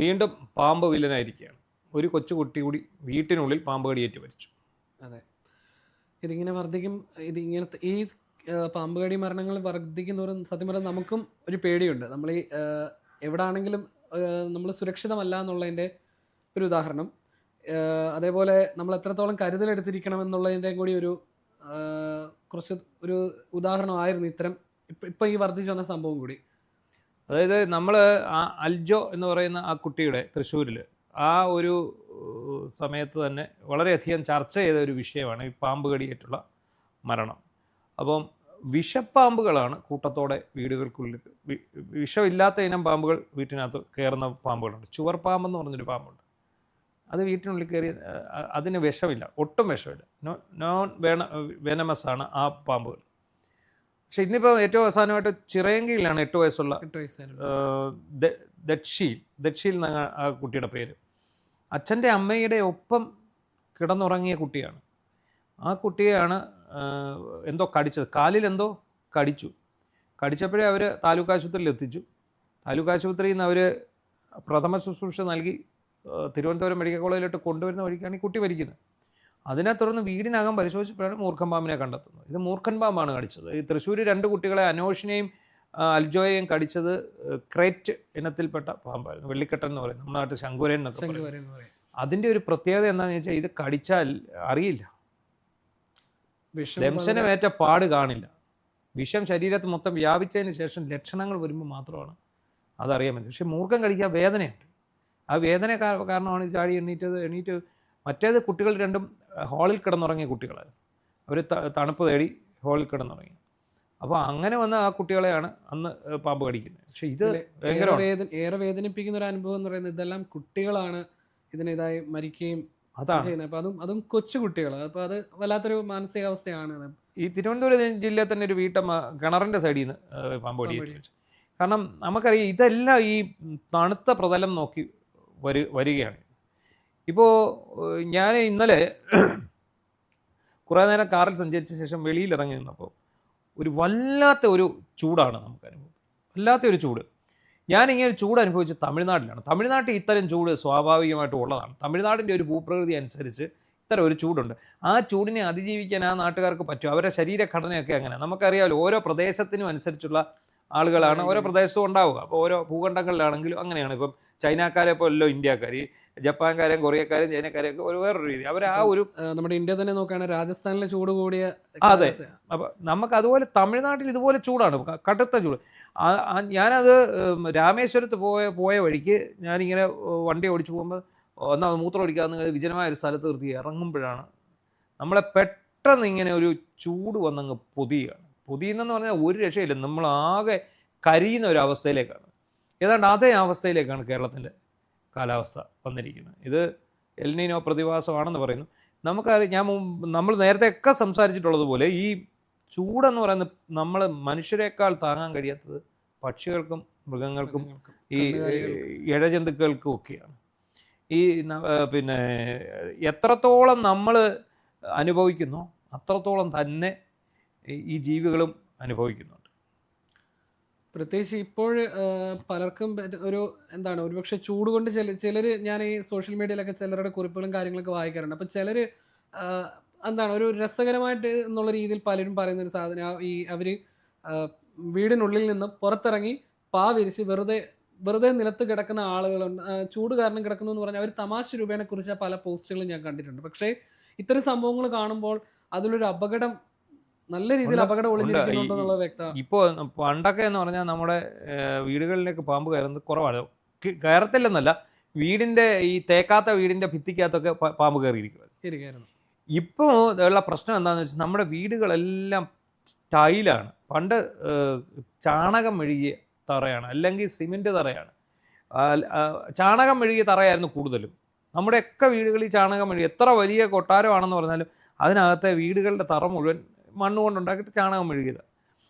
വീണ്ടും പാമ്പ് വില്ലനായിരിക്കുകയാണ്. ഒരു കൊച്ചുകുട്ടി കൂടി വീട്ടിനുള്ളിൽ പാമ്പ് കടിയേറ്റ് മരിച്ചു. അതെ, ഇതിങ്ങനെ വർദ്ധിക്കും. ഇതിങ്ങനത്തെ ഈ പാമ്പ് കടി മരണങ്ങൾ വർദ്ധിക്കുന്നതോറും സത്യം പറഞ്ഞാൽ നമുക്കും ഒരു പേടിയുണ്ട്. നമ്മൾ ഈ എവിടെ ആണെങ്കിലും നമ്മൾ സുരക്ഷിതമല്ല എന്നുള്ളതിൻ്റെ ഒരു ഉദാഹരണം. അതേപോലെ നമ്മൾ എത്രത്തോളം കരുതലെടുത്തിരിക്കണം എന്നുള്ളതിൻ്റെ കൂടി ഒരു കുറച്ച് ഒരു ഉദാഹരണമായിരുന്നു ഇപ്പം ഈ വർദ്ധിച്ചു വന്ന സംഭവം കൂടി. അതായത് നമ്മൾ ആ അൽജോ എന്ന് പറയുന്ന ആ കുട്ടിയുടെ തൃശ്ശൂരിൽ ആ ഒരു സമയത്ത് തന്നെ വളരെയധികം ചർച്ച ചെയ്ത ഒരു വിഷയമാണ് ഈ പാമ്പ് കടിയേറ്റുള്ള മരണം. അപ്പം വിഷപ്പാമ്പുകളാണ് കൂട്ടത്തോടെ വീടുകൾക്കുള്ളിൽ, വിഷമില്ലാത്ത ഇനം പാമ്പുകൾ വീട്ടിനകത്ത് കയറുന്ന പാമ്പുകളുണ്ട്. ചുവർ പാമ്പെന്ന് പറഞ്ഞൊരു പാമ്പുണ്ട്. അത് വീട്ടിനുള്ളിൽ കയറി, അതിന് വിഷമില്ല, ഒട്ടും വിഷമില്ല, നോൺ വെനമസ് ആണ് ആ പാമ്പുകൾ. പക്ഷെ ഇന്നിപ്പോൾ ഏറ്റവും അവസാനമായിട്ട് ചിറയങ്കിയിലാണ് 8 വയസ്സുള്ള ദക്ഷീൽ എന്ന ആ കുട്ടിയുടെ പേര്. അച്ഛൻ്റെ അമ്മയുടെ ഒപ്പം കിടന്നുറങ്ങിയ കുട്ടിയാണ്. ആ കുട്ടിയെയാണ് എന്തോ കടിച്ചത്, കാലിൽ എന്തോ കടിച്ചപ്പോഴേ അവർ താലൂക്ക് ആശുപത്രിയിൽ എത്തിച്ചു. താലൂക്ക് ആശുപത്രിയിൽ നിന്ന് അവർ പ്രഥമ ശുശ്രൂഷ നൽകി തിരുവനന്തപുരം മെഡിക്കൽ കോളേജിലോട്ട് കൊണ്ടുവരുന്ന വഴിക്കാണ് ഈ കുട്ടി മരിക്കുന്നത്. അതിനെ തുടർന്ന് വീടിനകം പരിശോധിച്ചപ്പോഴാണ് മൂർഖൻ പാമ്പിനെ കണ്ടെത്തുന്നത്. ഇത് മൂർഖൻ പാമ്പാണ് കടിച്ചത്. ഈ തൃശ്ശൂർ 2 കുട്ടികളെ, അനോഷിനെയും അൽജോയെയും കടിച്ചത് ക്രേറ്റ് ഇനത്തിൽപ്പെട്ട പാമ്പായിരുന്നു. വെള്ളിക്കെട്ടൻ എന്ന് പറയും, നമ്മുടെ നാട്ടിൽ ശങ്കുരൻ എന്നൊക്കെ പറയും. അതിൻ്റെ ഒരു പ്രത്യേകത എന്താണെന്ന് വെച്ചാൽ ഇത് കടിച്ചാൽ അറിയില്ല, ദംശനമേറ്റ പാട് കാണില്ല. വിഷം ശരീരത്തിൽ മൊത്തം വ്യാപിച്ചതിന് ശേഷം ലക്ഷണങ്ങൾ വരുമ്പോൾ മാത്രമാണ് അതറിയാൻ പറ്റും. പക്ഷെ മൂർഖൻ കടിക്കാൻ വേദനയുണ്ട്. ആ വേദന കാരണമാണ് ചാടി എണീറ്റ് മറ്റേത് കുട്ടികൾ 2 ഹാളിൽ കിടന്നുറങ്ങിയ കുട്ടികളായിരുന്നു. അവർ തണുപ്പ് തേടി ഹാളിൽ കിടന്നുറങ്ങി. അപ്പോൾ അങ്ങനെ വന്ന ആ കുട്ടികളെയാണ് അന്ന് പാമ്പ് കടിക്കുന്നത്. പക്ഷെ ഇത് ഏറെ വേദനിപ്പിക്കുന്ന ഒരു അനുഭവം എന്ന് പറയുന്നത് ഇതെല്ലാം കുട്ടികളാണ് ഇതിനിതായി മരിക്കുകയും ചെയ്യുന്നത്. അപ്പം അതും കൊച്ചു കുട്ടികൾ. അപ്പോൾ അത് വല്ലാത്തൊരു മാനസികാവസ്ഥയാണ്. ഈ തിരുവനന്തപുരം ജില്ലയിൽ തന്നെ ഒരു വീട്ടമ്മ കിണറിൻ്റെ സൈഡിൽ നിന്ന് പാമ്പ് കടിയേറ്റ് വെച്ചു. കാരണം നമുക്കറിയാം ഇതെല്ലാം ഈ തണുത്ത പ്രതലം നോക്കി വരികയാണ്. ഇപ്പോൾ ഞാൻ ഇന്നലെ കുറേ നേരം കാറിൽ സഞ്ചരിച്ച ശേഷം വെളിയിൽ ഇറങ്ങി നിന്നപ്പോൾ ഒരു വല്ലാത്ത ഒരു ചൂടാണ് നമുക്ക് അനുഭവം, വല്ലാത്ത ഒരു ചൂട്. ഞാനിങ്ങനെ ഒരു ചൂട് അനുഭവിച്ചത് തമിഴ്നാട്ടിലാണ്. തമിഴ്നാട്ടിൽ ഇത്തരം ചൂട് സ്വാഭാവികമായിട്ടും ഉള്ളതാണ്. തമിഴ്നാടിൻ്റെ ഒരു ഭൂപ്രകൃതി അനുസരിച്ച് ഇത്തരം ഒരു ചൂടുണ്ട്. ആ ചൂടിനെ അതിജീവിക്കാൻ ആ നാട്ടുകാർക്ക് പറ്റും. അവരുടെ ശരീരഘടനയൊക്കെ അങ്ങനെ നമുക്കറിയാമല്ലോ. ഓരോ പ്രദേശത്തിനും അനുസരിച്ചുള്ള ആളുകളാണ് ഓരോ പ്രദേശത്തും ഉണ്ടാവുക. അപ്പോൾ ഓരോ ഭൂഖണ്ഡങ്ങളിലാണെങ്കിലും അങ്ങനെയാണ്. ഇപ്പം ചൈനക്കാരെ പോലല്ലോ ഇന്ത്യക്കാർ, ജപ്പാൻകാരെയും കൊറിയക്കാരെയും ചൈനക്കാരെയൊക്കെ വേറൊരു രീതി. അവർ ആ ഒരു നമ്മുടെ ഇന്ത്യ തന്നെ നോക്കുകയാണെങ്കിൽ രാജസ്ഥാനിലെ ചൂട് കൂടിയ. അതെ, അപ്പം നമുക്ക് അതുപോലെ തമിഴ്നാട്ടിൽ ഇതുപോലെ ചൂടാണ്, കടുത്ത ചൂട്. ഞാനത് രാമേശ്വരത്ത് പോയ വഴിക്ക് ഞാനിങ്ങനെ വണ്ടി ഓടിച്ചു പോകുമ്പോൾ ഒന്നാമത് മൂത്രം ഒഴിക്കാമെന്ന് വിജനമായ ഒരു സ്ഥലത്ത് നിർത്തി ഇറങ്ങുമ്പോഴാണ് നമ്മളെ പെട്ടെന്ന് ഇങ്ങനെ ഒരു ചൂട് വന്നങ്ങ് പൊതിയുന്നെന്ന് പറഞ്ഞാൽ ഒരു രക്ഷയില്ല. നമ്മളാകെ കരിയുന്ന ഒരു അവസ്ഥയിലേക്കാണ്. ഏതാണ്ട് അതേ അവസ്ഥയിലേക്കാണ് കേരളത്തിൻ്റെ കാലാവസ്ഥ വന്നിരിക്കുന്നത്. ഇത് എൽ നീനോ പ്രതിഭാസമാണെന്ന് പറയുന്നു. നമുക്കറിയാം, നമ്മൾ നേരത്തെയൊക്കെ സംസാരിച്ചിട്ടുള്ളതുപോലെ ഈ ചൂടെന്ന് പറയുന്നത് നമ്മൾ മനുഷ്യരെക്കാൾ താങ്ങാൻ കഴിയാത്തത് പക്ഷികൾക്കും മൃഗങ്ങൾക്കും ഈ ഇഴജന്തുക്കൾക്കും ഒക്കെയാണ്. ഈ പിന്നെ എത്രത്തോളം നമ്മൾ അനുഭവിക്കുന്നോ അത്രത്തോളം തന്നെ ഈ ജീവികളും അനുഭവിക്കുന്നുണ്ട്. പ്രത്യേകിച്ച് ഇപ്പോൾ പലർക്കും എന്താണ് ഒരുപക്ഷെ ചൂട് കൊണ്ട് ചിലർ, ഞാൻ ഈ സോഷ്യൽ മീഡിയയിലൊക്കെ ചിലരുടെ കുറിപ്പുകളും കാര്യങ്ങളൊക്കെ വായിക്കാറുണ്ട്. അപ്പം ചിലർ എന്താണ് ഒരു രസകരമായിട്ട് എന്നുള്ള രീതിയിൽ പലരും പറയുന്നൊരു സാധനം, അവർ വീടിനുള്ളിൽ നിന്ന് പുറത്തിറങ്ങി വിരിച്ച് വെറുതെ നിലത്ത് കിടക്കുന്ന ആളുകളുണ്ട്, ചൂട് കാരണം കിടക്കുന്നു എന്ന് പറഞ്ഞാൽ അവർ തമാശ രൂപേണെ കുറിച്ച പല പോസ്റ്റുകളും ഞാൻ കണ്ടിട്ടുണ്ട്. പക്ഷേ ഇത്തരം സംഭവങ്ങൾ കാണുമ്പോൾ അതിലൊരു അപകടം, നല്ല രീതിയിൽ അപകടം ഒളിഞ്ഞിരിക്കുന്നുണ്ടെന്നുള്ളത് വ്യക്തമാണ്. ഇപ്പോൾ പണ്ടൊക്കെ എന്ന് പറഞ്ഞാൽ നമ്മുടെ വീടുകളിലേക്ക് പാമ്പ് കയറുന്നത് കുറവാണ്. കയറത്തില്ലെന്നല്ല, വീടിൻ്റെ ഈ തേക്കാത്ത വീടിൻ്റെ ഭിത്തിക്കകത്തൊക്കെ പാമ്പ് കയറിയിരിക്കുമായിരുന്നു. ഇപ്പോൾ ഉള്ള പ്രശ്നം എന്താണെന്ന് വെച്ചാൽ നമ്മുടെ വീടുകളെല്ലാം ടൈലാണ്. പണ്ട് ചാണകം മെഴുകിയ തറയാണ്, അല്ലെങ്കിൽ സിമെൻറ്റ് തറയാണ്. ചാണകം മെഴുകിയ തറയായിരുന്നു കൂടുതലും. നമ്മുടെയൊക്കെ വീടുകളിൽ ചാണകം മെഴുകി, എത്ര വലിയ കൊട്ടാരമാണെന്ന് പറഞ്ഞാലും അതിനകത്തെ വീടുകളുടെ തറ മുഴുവൻ മണ്ണ് കൊണ്ടുണ്ടാക്കിയിട്ട് ചാണകം മെഴുകിയത്.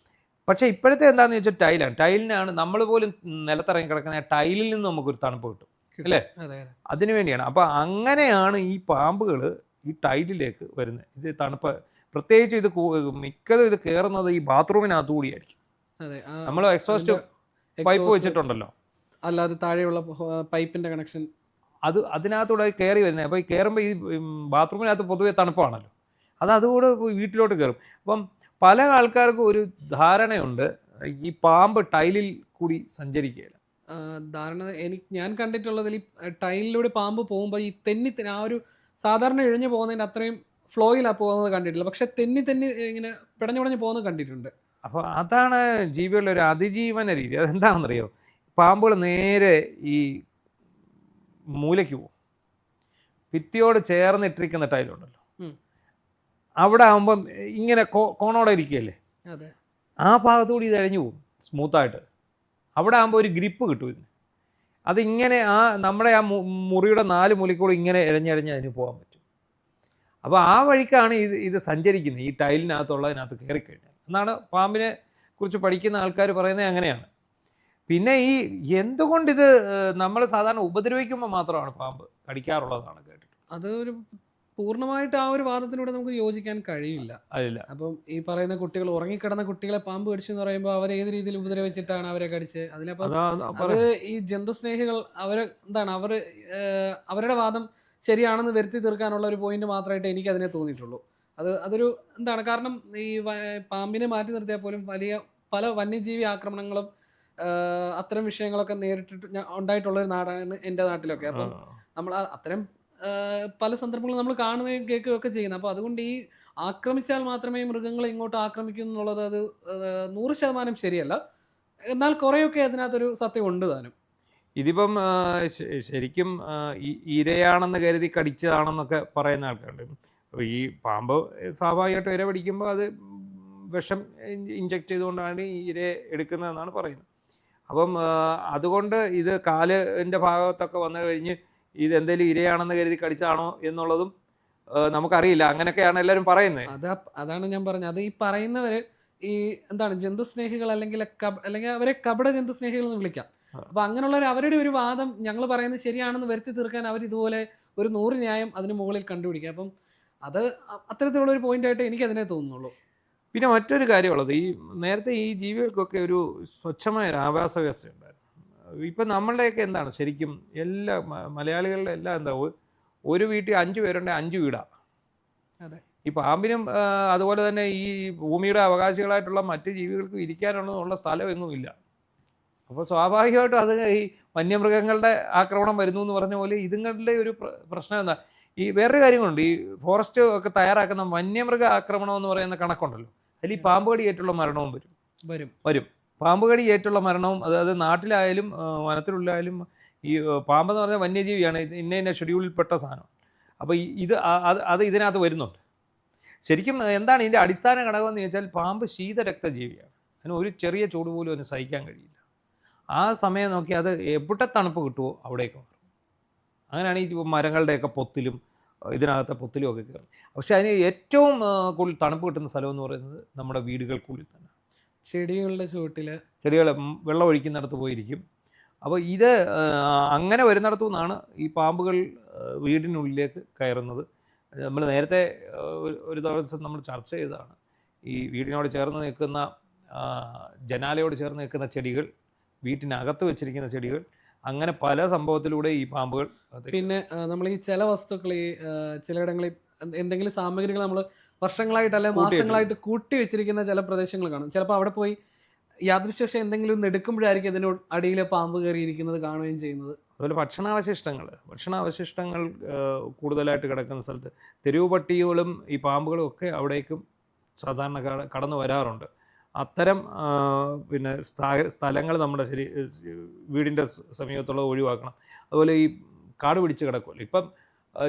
പക്ഷേ ഇപ്പോഴത്തെ എന്താണെന്ന് വെച്ചാൽ ടൈലാണ്. ടൈലിനാണ് നമ്മൾ പോലും നിലത്തിറങ്ങി കിടക്കുന്ന ടൈലിൽ നിന്ന് നമുക്കൊരു തണുപ്പ് കിട്ടും, അല്ലേ? അതിനു വേണ്ടിയാണ്. അപ്പോൾ അങ്ങനെയാണ് ഈ പാമ്പുകൾ ഈ ടൈലിലേക്ക് വരുന്നത്. ഇത് തണുപ്പ്, പ്രത്യേകിച്ച് ഇത് മിക്കതും ഇത് കയറുന്നത് ഈ ബാത്റൂമിനകത്തു കൂടിയായിരിക്കും. നമ്മൾ എക്സോസ്റ്റ് പൈപ്പ് വെച്ചിട്ടുണ്ടല്ലോ, അല്ലാതെ താഴെയുള്ള പൈപ്പിന്റെ കണക്ഷൻ. അതിനകത്തൂടെ കയറി വരുന്നത്. അപ്പോൾ ഈ കയറുമ്പോൾ ഈ ബാത്റൂമിനകത്ത് പൊതുവെ തണുപ്പാണല്ലോ, അതുകൂടെ വീട്ടിലോട്ട് കയറും. അപ്പം പല ആൾക്കാർക്കും ഒരു ധാരണയുണ്ട് ഈ പാമ്പ് ടൈലിൽ കൂടി സഞ്ചരിക്കുകയില്ല. ധാരണ ഞാൻ കണ്ടിട്ടുള്ളതിൽ ഈ ടൈലിലൂടെ പാമ്പ് പോകുമ്പോൾ ഈ ആ ഒരു സാധാരണ ഇഴഞ്ഞു പോകുന്നതിന് അത്രയും ഫ്ലോയിലാണ് പോകുന്നത് കണ്ടിട്ടില്ല. പക്ഷെ തെന്നി ഇങ്ങനെ പിടഞ്ഞു പോകുന്നത് കണ്ടിട്ടുണ്ട്. അപ്പോൾ അതാണ് ജീവികളുടെ ഒരു അതിജീവന രീതി. അതെന്താണെന്നറിയോ? പാമ്പുകൾ നേരെ ഈ മൂലയ്ക്ക് പോകും. ഭിത്തിയോട് ചേർന്നിട്ടിരിക്കുന്ന ടൈലുണ്ടല്ലോ, അവിടെ ആകുമ്പം ഇങ്ങനെ കോണോടെ ഇരിക്കുകയല്ലേ, അതെ, ആ ഭാഗത്തുകൂടി ഇത് അഴിഞ്ഞു പോകും സ്മൂത്തായിട്ട്. അവിടെ ആകുമ്പോൾ ഒരു ഗ്രിപ്പ് കിട്ടും ഇതിന്. അതിങ്ങനെ നമ്മുടെ മുറിയുടെ 4 മൂലക്കൂടെ ഇങ്ങനെ ഇഴഞ്ഞിഴഞ്ഞ് അതിന് പോകാൻ പറ്റും. അപ്പോൾ ആ വഴിക്കാണ് ഇത് സഞ്ചരിക്കുന്നത്, ഈ ടൈലിനകത്തുള്ളതിനകത്ത് കയറിക്കഴിഞ്ഞാൽ എന്നാണ് പാമ്പിനെ കുറിച്ച് പഠിക്കുന്ന ആൾക്കാർ പറയുന്നത്. അങ്ങനെയാണ്. പിന്നെ ഈ എന്തുകൊണ്ടിത് നമ്മൾ സാധാരണ ഉപദ്രവിക്കുമ്പോൾ മാത്രമാണ് പാമ്പ് കടിക്കാറുള്ളതാണ് കേട്ടിട്ട്. അത് ഒരു പൂർണ്ണമായിട്ട് ആ ഒരു വാദത്തിലൂടെ നമുക്ക് യോജിക്കാൻ കഴിയില്ല. അതില്ല. അപ്പം ഈ പറയുന്ന കുട്ടികൾ, ഉറങ്ങിക്കിടന്ന കുട്ടികളെ പാമ്പ് കടിച്ചു എന്ന് പറയുമ്പോൾ അവർ ഏത് രീതിയിൽ ഉപദ്രവിച്ചിട്ടാണ് അവരെ കടിച്ചത്? അതിനപ്പം അത് ഈ ജന്തുസ്നേഹികൾ അവരുടെ വാദം ശരിയാണെന്ന് വരുത്തി തീർക്കാനുള്ള ഒരു പോയിന്റ് മാത്രമായിട്ട് എനിക്ക് അതിനെ തോന്നിയിട്ടുള്ളൂ. അതൊരു കാരണം ഈ പാമ്പിനെ മാറ്റി നിർത്തിയാൽ പോലും പല വന്യജീവി ആക്രമണങ്ങളും അത്തരം വിഷയങ്ങളൊക്കെ നേരിട്ടിട്ട് ഉണ്ടായിട്ടുള്ളൊരു നാടാണ് എൻ്റെ നാട്ടിലൊക്കെ. അപ്പം നമ്മൾ അത്തരം പല സന്ദർഭങ്ങളും നമ്മൾ കാണുകയും കേൾക്കുകയും ഒക്കെ ചെയ്യുന്നത്. അപ്പോൾ അതുകൊണ്ട് ഈ ആക്രമിച്ചാൽ മാത്രമേ മൃഗങ്ങളെ ഇങ്ങോട്ട് ആക്രമിക്കൂ എന്നുള്ളത് അത് 100% ശരിയല്ല. എന്നാൽ കുറേയൊക്കെ അതിനകത്തൊരു സത്യം ഉണ്ട് താനും. ഇതിപ്പം ശരിക്കും ഇരയാണെന്ന് കരുതി കടിച്ചതാണെന്നൊക്കെ പറയുന്ന ആൾക്കാരുണ്ട്. അപ്പോൾ ഈ പാമ്പ് സ്വാഭാവികമായിട്ടും ഇര പിടിക്കുമ്പോൾ അത് വിഷം ഇഞ്ചക്ട് ചെയ്തുകൊണ്ടാണ് ഈ ഇരയെ എടുക്കുന്നതെന്നാണ് പറയുന്നത്. അപ്പം അതുകൊണ്ട് ഇത് കാലിൻ്റെ ഭാഗത്തൊക്കെ വന്നു കഴിഞ്ഞ് ഇതെന്തെങ്കിലും ഇരയാണെന്ന് കരുതി കടിച്ചാണോ എന്നുള്ളതും നമുക്കറിയില്ല. അങ്ങനെയൊക്കെയാണ് എല്ലാവരും പറയുന്നത്. അതാണ് ഞാൻ പറഞ്ഞത്. അത് ഈ പറയുന്നവര് ഈ ജന്തുസ്നേഹികൾ അല്ലെങ്കിൽ അവരെ കപട ജന്തുസ്നേഹികൾ എന്ന് വിളിക്കാം. അപ്പൊ അങ്ങനെയുള്ളവർ അവരുടെ ഒരു വാദം ഞങ്ങൾ പറയുന്നത് ശരിയാണെന്ന് വരുത്തി തീർക്കാൻ അവർ ഇതുപോലെ ഒരു 100 ന്യായം അതിന് മുകളിൽ കണ്ടുപിടിക്കുക. അപ്പം അത് അത്തരത്തിലുള്ള ഒരു പോയിന്റ് ആയിട്ട് എനിക്ക് അതിനെ തോന്നുന്നുള്ളൂ. പിന്നെ മറ്റൊരു കാര്യമുള്ളത്, ഈ നേരത്തെ ഈ ജീവികൾക്കൊക്കെ ഒരു സ്വച്ഛമായ ഒരു ആവാസ വ്യവസ്ഥ ഉണ്ടായിരുന്നു. ഇപ്പം നമ്മളുടെയൊക്കെ എന്താണ് ശരിക്കും എല്ലാ മലയാളികളുടെ എല്ലാം ഒരു വീട്ടിൽ 5 പേരുണ്ടെങ്കിൽ 5 വീടാണ്. അതെ. ഈ പാമ്പിനും അതുപോലെ തന്നെ ഈ ഭൂമിയുടെ അവകാശികളായിട്ടുള്ള മറ്റ് ജീവികൾക്കും ഇരിക്കാനുള്ള സ്ഥലം എങ്ങും ഇല്ല. അപ്പോൾ സ്വാഭാവികമായിട്ടും അത് ഈ വന്യമൃഗങ്ങളുടെ ആക്രമണം വരുന്നു എന്ന് പറഞ്ഞ പോലെ ഇതുങ്ങളുടെ ഒരു പ്രശ്നം എന്താ, ഈ വേറൊരു കാര്യങ്ങളുണ്ട്. ഈ ഫോറസ്റ്റ് ഒക്കെ തയ്യാറാക്കുന്ന വന്യമൃഗ ആക്രമണം എന്ന് പറയുന്ന കണക്കുണ്ടല്ലോ, അതിൽ ഈ പാമ്പ് കടിയേറ്റുള്ള മരണവും വരും. പാമ്പ് കടിയേറ്റുള്ള മരണവും അത് നാട്ടിലായാലും വനത്തിലുള്ളായാലും ഈ പാമ്പെന്ന് പറഞ്ഞാൽ വന്യജീവിയാണ്, ഇന്ന ഷെഡ്യൂളിൽപ്പെട്ട സാധനം. അപ്പോൾ അത് ഇതിനകത്ത് വരുന്നുണ്ട്. ശരിക്കും എന്താണ് ഇതിൻ്റെ അടിസ്ഥാന ഘടകം എന്ന് ചോദിച്ചാൽ, പാമ്പ് ശീതരക്തജീവിയാണ്. അതിന് ഒരു ചെറിയ ചൂട് പോലും അതിന് സഹിക്കാൻ കഴിയില്ല. ആ സമയം നോക്കി അത് എവിടെ തണുപ്പ് കിട്ടുമോ അവിടേക്ക് മാറും. അങ്ങനെയാണ് ഈ മരങ്ങളുടെയൊക്കെ പൊത്തിലും ഇതിനകത്തെ പൊത്തിലും ഒക്കെ കയറും. പക്ഷെ അതിന് ഏറ്റവും കൂടുതൽ തണുപ്പ് കിട്ടുന്ന സ്ഥലം എന്ന് പറയുന്നത് നമ്മുടെ വീടുകൾക്കുള്ളിൽ തന്നെ, ചെടികളുടെ ചുവട്ടിൽ, ചെടികൾ വെള്ളം ഒഴിക്കുന്നിടത്ത് പോയിരിക്കും. അപ്പോൾ ഇത് അങ്ങനെ വരുന്നിടത്തു നിന്നാണ് ഈ പാമ്പുകൾ വീടിനുള്ളിലേക്ക് കയറുന്നത്. നമ്മൾ നേരത്തെ ഒരു ദിവസം നമ്മൾ ചർച്ച ചെയ്തതാണ്. ഈ വീടിനോട് ചേർന്ന് നിൽക്കുന്ന ജനാലയോട് ചേർന്ന് നിൽക്കുന്ന ചെടികൾ, വീട്ടിനകത്ത് വെച്ചിരിക്കുന്ന ചെടികൾ, അങ്ങനെ പല സംഭവത്തിലൂടെ ഈ പാമ്പുകൾ. പിന്നെ നമ്മൾ ഈ ചില വസ്തുക്കൾ ഈ ചിലയിടങ്ങളിൽ എന്തെങ്കിലും സാമഗ്രികൾ നമ്മൾ വർഷങ്ങളായിട്ട് അല്ലെങ്കിൽ മാസങ്ങളായിട്ട് കൂട്ടി വെച്ചിരിക്കുന്ന ചില പ്രദേശങ്ങൾ കാണും. ചിലപ്പോൾ അവിടെ പോയി യാദൃശ്ചികം എന്തെങ്കിലും ഒന്ന് എടുക്കുമ്പോഴായിരിക്കും അതിനോട് അടിയിൽ പാമ്പ് കയറിയിരിക്കുന്നത് കാണുകയും ചെയ്യുന്നത്. അതുപോലെ ഭക്ഷണാവശിഷ്ടങ്ങൾ കൂടുതലായിട്ട് കിടക്കുന്ന സ്ഥലത്ത് തെരുവ് പട്ടികളും ഈ പാമ്പുകളും ഒക്കെ അവിടേക്കും സാധാരണ കടന്നു വരാറുണ്ട്. അത്തരം പിന്നെ സ്ഥലങ്ങൾ നമ്മുടെ വീടിൻ്റെ സമീപത്തുള്ളത് ഒഴിവാക്കണം. അതുപോലെ ഈ കാട് പിടിച്ച് കിടക്കുമല്ലോ, ഇപ്പം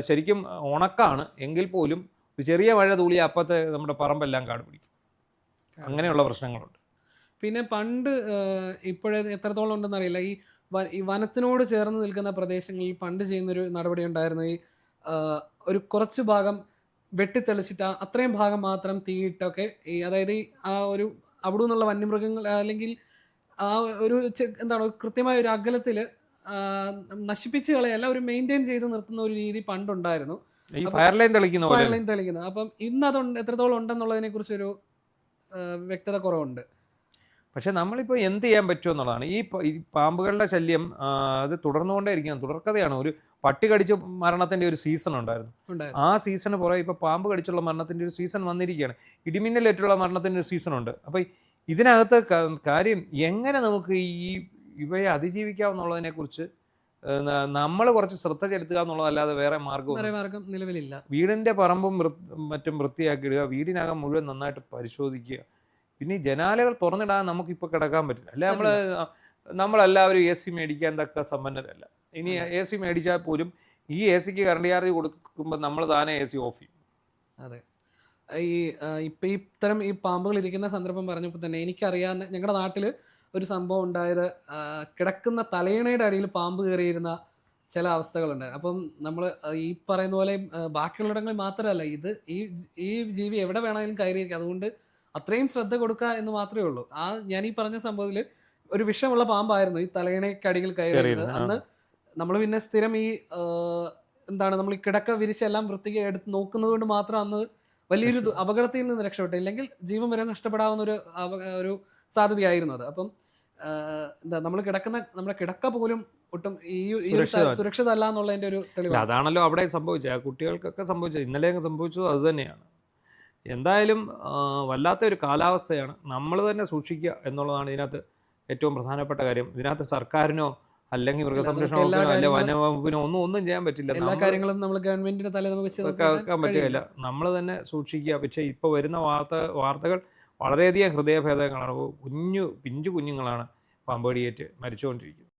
ശരിക്കും ഉണക്കാണ് എങ്കിൽ പോലും ഒരു ചെറിയ മഴ തൂളി അപ്പത്തെ നമ്മുടെ പറമ്പെല്ലാം കാട് പിടിക്കും. അങ്ങനെയുള്ള പ്രശ്നങ്ങളുണ്ട്. പിന്നെ പണ്ട് ഇപ്പോഴേ എത്രത്തോളം ഉണ്ടെന്ന് അറിയില്ല, ഈ വനത്തിനോട് ചേർന്ന് നിൽക്കുന്ന പ്രദേശങ്ങളിൽ പണ്ട് ചെയ്യുന്നൊരു നടപടി ഉണ്ടായിരുന്നു. ഈ ഒരു കുറച്ച് ഭാഗം വെട്ടിത്തെളിച്ചിട്ട് അത്രയും ഭാഗം മാത്രം തീയിട്ടൊക്കെ അതായത് ആ ഒരു അവിടെ നിന്നുള്ള വന്യമൃഗങ്ങൾ അല്ലെങ്കിൽ ആ ഒരു കൃത്യമായ ഒരു അകലത്തിൽ നശിപ്പിച്ച് കളയല്ല, ഒരു മെയിൻറ്റെയിൻ ചെയ്ത് നിർത്തുന്ന ഒരു രീതി പണ്ടുണ്ടായിരുന്നു. Fire line തെളിക്കുന്നത്. അപ്പം ഇന്ന് അത് എത്രത്തോളം ഉണ്ടെന്നുള്ളതിനെ കുറിച്ചൊരു വ്യക്തത കുറവുണ്ട്. പക്ഷെ നമ്മളിപ്പോൾ എന്ത് ചെയ്യാൻ പറ്റുമെന്നുള്ളതാണ്. ഈ പാമ്പുകളുടെ ശല്യം അത് തുടർന്നുകൊണ്ടേ ഇരിക്കുകയാണ്. തുടർക്കഥയാണ്. ഒരു പട്ടി കടിച്ച് മരണത്തിൻ്റെ ഒരു സീസൺ ഉണ്ടായിരുന്നു. ഉണ്ടായിരുന്നു. ആ സീസണ് പുറകെ ഇപ്പോൾ പാമ്പ് കടിച്ചുള്ള മരണത്തിൻ്റെ ഒരു സീസൺ വന്നിരിക്കുകയാണ്. ഇടിമിന്നലേറ്റുള്ള മരണത്തിൻ്റെ ഒരു സീസണുണ്ട്. അപ്പോൾ ഇതിനകത്ത് കാര്യം എങ്ങനെ നമുക്ക് ഇവയെ അതിജീവിക്കാമെന്നുള്ളതിനെക്കുറിച്ച് നമ്മൾ കുറച്ച് ശ്രദ്ധ ചെലുത്തുക എന്നുള്ളതല്ലാതെ വേറെ മാർഗ്ഗം വേറെ മാർഗം നിലവിലില്ല. വീടിൻ്റെ പറമ്പും മറ്റും വൃത്തിയാക്കിയിടുക, വീടിനകം മുഴുവൻ നന്നായിട്ട് പരിശോധിക്കുക. പിന്നെ ഈ ജനാലകൾ തുറന്നിടാൻ നമുക്കിപ്പോൾ കിടക്കാൻ പറ്റില്ല. അല്ലെ നമ്മളെല്ലാവരും എ സി മേടിക്കാൻ തക്ക സമ്പന്നരല്ല. ഇനി എ സി മേടിച്ചാൽ പോലും ഈ എ സിക്ക് കറണ്ട് ചാർജ് കൊടുക്കുമ്പോൾ നമ്മൾ താനെ എ സി ഓഫ് ചെയ്യും. അതെ. ഇപ്പം ഇത്തരം ഈ പാമ്പുകൾ ഇരിക്കുന്ന സന്ദർഭം പറഞ്ഞപ്പോൾ തന്നെ എനിക്കറിയാവുന്ന ഞങ്ങളുടെ നാട്ടിൽ ഒരു സംഭവം ഉണ്ടായത്, കിടക്കുന്ന തലയിണയുടെ അടിയിൽ പാമ്പ് കയറിയിരുന്ന ചില അവസ്ഥകളുണ്ട്. അപ്പം നമ്മൾ ഈ പറയുന്ന പോലെ ബാക്കിയുള്ളിടങ്ങളിൽ മാത്രമല്ല, ഈ ജീവി എവിടെ വേണമെങ്കിലും കയറിയിരിക്കും. അതുകൊണ്ട് അത്രയും ശ്രദ്ധ കൊടുക്കുക എന്ന് മാത്രമേ ഉള്ളൂ. ഞാൻ ഈ പറഞ്ഞ സംഭവത്തിൽ ഒരു വിഷമുള്ള പാമ്പായിരുന്നു ഈ തലയിണയ്ക്കടിയിൽ കയറിയിരുന്നത്. അന്ന് നമ്മൾ പിന്നെ സ്ഥിരം നമ്മൾ ഈ കിടക്ക വിരിച്ചെല്ലാം വൃത്തിക്ക് എടുത്ത് നോക്കുന്നത് കൊണ്ട് മാത്രം അന്ന് വലിയൊരു അപകടത്തിൽ നിന്ന് രക്ഷപ്പെട്ടു. ഇല്ലെങ്കിൽ ജീവൻ വരെ നഷ്ടപ്പെടാവുന്ന ഒരു സാധ്യതയായിരുന്നു അത്. അപ്പം നമ്മൾ നമ്മുടെ കിടക്ക പോലും ഒട്ടും ഈ സുരക്ഷിതമല്ല എന്നുള്ളതിന്റെ ഒരു തെളിവ്. അതാണല്ലോ അവിടെ സംഭവിച്ചത്. ആ കുട്ടികൾക്കൊക്കെ സംഭവിച്ചത്, ഇന്നലെ സംഭവിച്ചത് അത് തന്നെയാണ്. എന്തായാലും വല്ലാത്ത ഒരു കാലാവസ്ഥയാണ്. നമ്മൾ തന്നെ സൂക്ഷിക്കുക എന്നുള്ളതാണ് ഇതിനകത്ത് ഏറ്റവും പ്രധാനപ്പെട്ട കാര്യം. ഇതിനകത്ത് സർക്കാരിനോ അല്ലെങ്കിൽ മൃഗസംരക്ഷണ വകുപ്പിനോ അല്ലെ വനവകുപ്പിനോ ഒന്നും ചെയ്യാൻ പറ്റില്ല. എല്ലാ കാര്യങ്ങളും നമ്മൾ ഗവൺമെന്റിന്റെ തല വെക്കാൻ പറ്റുകയില്ല. നമ്മൾ തന്നെ സൂക്ഷിക്കുക. പക്ഷേ ഇപ്പോൾ വരുന്ന വാർത്തകൾ വളരെയധികം ഹൃദയഭേദകങ്ങളാണ്. പിഞ്ചു കുഞ്ഞുങ്ങളാണ് പാമ്പ് കടിയേറ്റ് മരിച്ചുകൊണ്ടിരിക്കുന്നത്.